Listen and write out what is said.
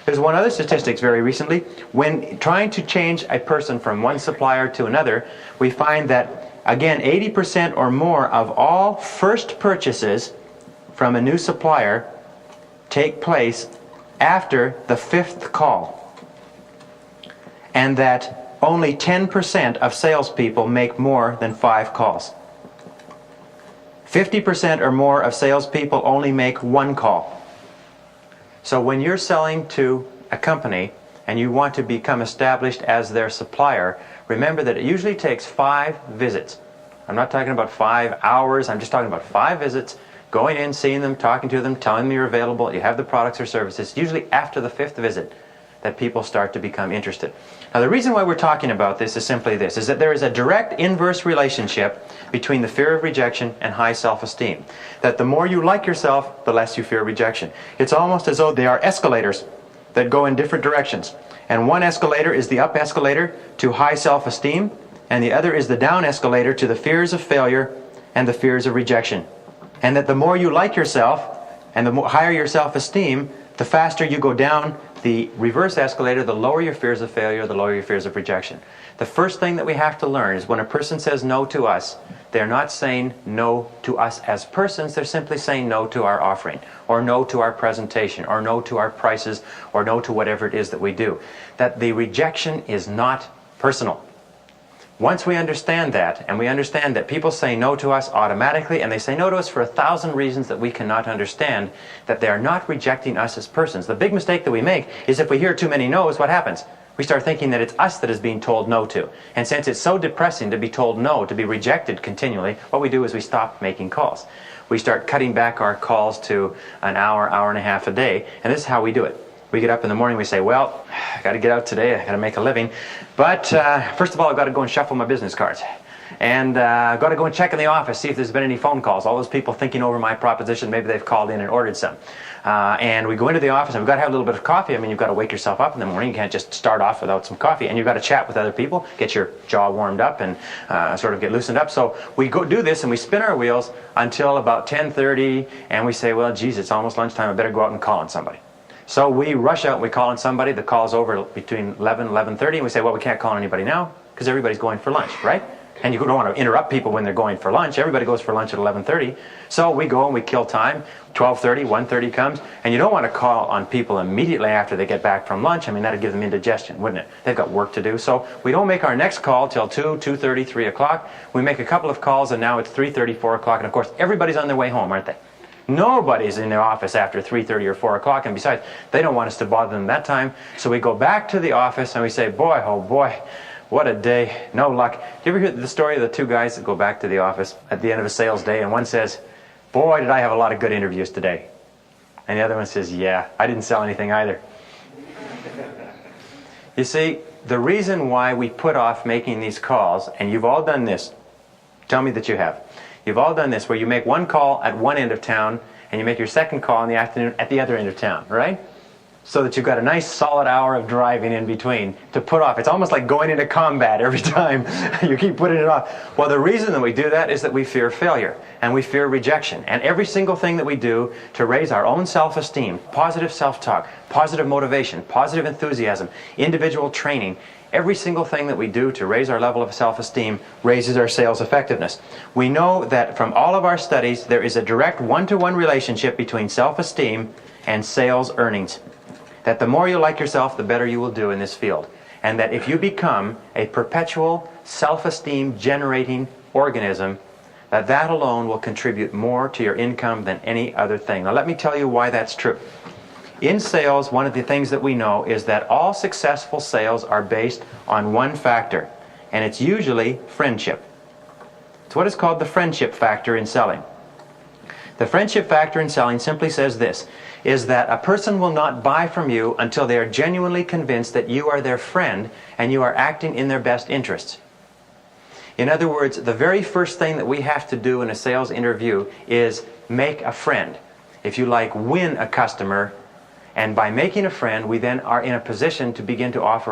There's one other statistics very recently. When trying to change a person from one supplier to another, we find that, again, 80% or more of all first purchases from a new supplier take place after the 5th call. And that only 10% of salespeople make more than 5 calls. 50% or more of salespeople only make 1 call. So when you're selling to a company and you want to become established as their supplier, remember that it usually takes 5 visits. I'm not talking about 5 hours, I'm just talking about 5 visits, going in, seeing them, talking to them, telling them you're available, you have the products or services. Usually after the 5th visit that people start to become interested. Now the reason why we're talking about this is simply this, is that there is a direct inverse relationship between the fear of rejection and high self-esteem. That the more you like yourself, the less you fear rejection. It's almost as though they are escalators that go in different directions. And one escalator is the up escalator to high self-esteem, and the other is the down escalator to the fears of failure and the fears of rejection. And that the more you like yourself and the higher your self-esteem, the faster you go down the reverse escalator, the lower your fears of failure, the lower your fears of rejection. The first thing that we have to learn is when a person says no to us, they're not saying no to us as persons, they're simply saying no to our offering, or no to our presentation, or no to our prices, or no to whatever it is that we do. That the rejection is not personal. Once we understand that, and we understand that people say no to us automatically, and they say no to us for 1,000 reasons that we cannot understand, that they are not rejecting us as persons. The big mistake that we make is if we hear too many no's, what happens? We start thinking that it's us that is being told no to. And since it's so depressing to be told no, to be rejected continually, what we do is we stop making calls. We start cutting back our calls to an hour, hour and a half a day, and this is how we do it. We get up in the morning, we say, well, I got to get out today, I got to make a living, but first of all, I've got to go and shuffle my business cards. And I've got to go and check in the office, see if there's been any phone calls. All those people thinking over my proposition, maybe they've called in and ordered some. And we go into the office, and we've got to have a little bit of coffee. I mean, you've got to wake yourself up in the morning. You can't just start off without some coffee. And you've got to chat with other people, get your jaw warmed up, and sort of get loosened up. So we go do this, and we spin our wheels until about 10:30, and we say, well, geez, it's almost lunchtime. I better go out and call on somebody. So we rush out and we call on somebody. The call's over between 11 and 11:30, and we say, well, we can't call on anybody now because everybody's going for lunch, right? And you don't want to interrupt people when they're going for lunch. Everybody goes for lunch at 11:30. So we go and we kill time. 12:30, 1:30 comes, and you don't want to call on people immediately after they get back from lunch. I mean, that would give them indigestion, wouldn't it? They've got work to do. So we don't make our next call till 2, 2:30, 3 o'clock. We make a couple of calls, and now it's 3:30, 4 o'clock, and of course, everybody's on their way home, aren't they? Nobody's in their office after 3:30 or 4 o'clock, and besides, they don't want us to bother them that time. So we go back to the office and we say, boy, oh boy, what a day, no luck. Do you ever hear the story of the 2 guys that go back to the office at the end of a sales day, and one says, boy, did I have a lot of good interviews today. And the other one says, yeah, I didn't sell anything either. You see, the reason why we put off making these calls, and you've all done this, tell me that you have. You've all done this, where you make one call at one end of town and you make your second call in the afternoon at the other end of town, right? So that you've got a nice solid hour of driving in between to put off. It's almost like going into combat every time you keep putting it off. Well, the reason that we do that is that we fear failure and we fear rejection. And every single thing that we do to raise our own self-esteem, positive self-talk, positive motivation, positive enthusiasm, individual training, every single thing that we do to raise our level of self-esteem raises our sales effectiveness. We know that from all of our studies, there is a direct one-to-one relationship between self-esteem and sales earnings. That the more you like yourself, the better you will do in this field. And that if you become a perpetual self-esteem generating organism, that alone will contribute more to your income than any other thing. Now let me tell you why that's true. In sales, one of the things that we know is that all successful sales are based on one factor, and it's usually friendship. It's what is called the friendship factor in selling. The friendship factor in selling simply says this, is that a person will not buy from you until they are genuinely convinced that you are their friend and you are acting in their best interests. In other words, the very first thing that we have to do in a sales interview is make a friend. If you like, win a customer. And by making a friend, we then are in a position to begin to offer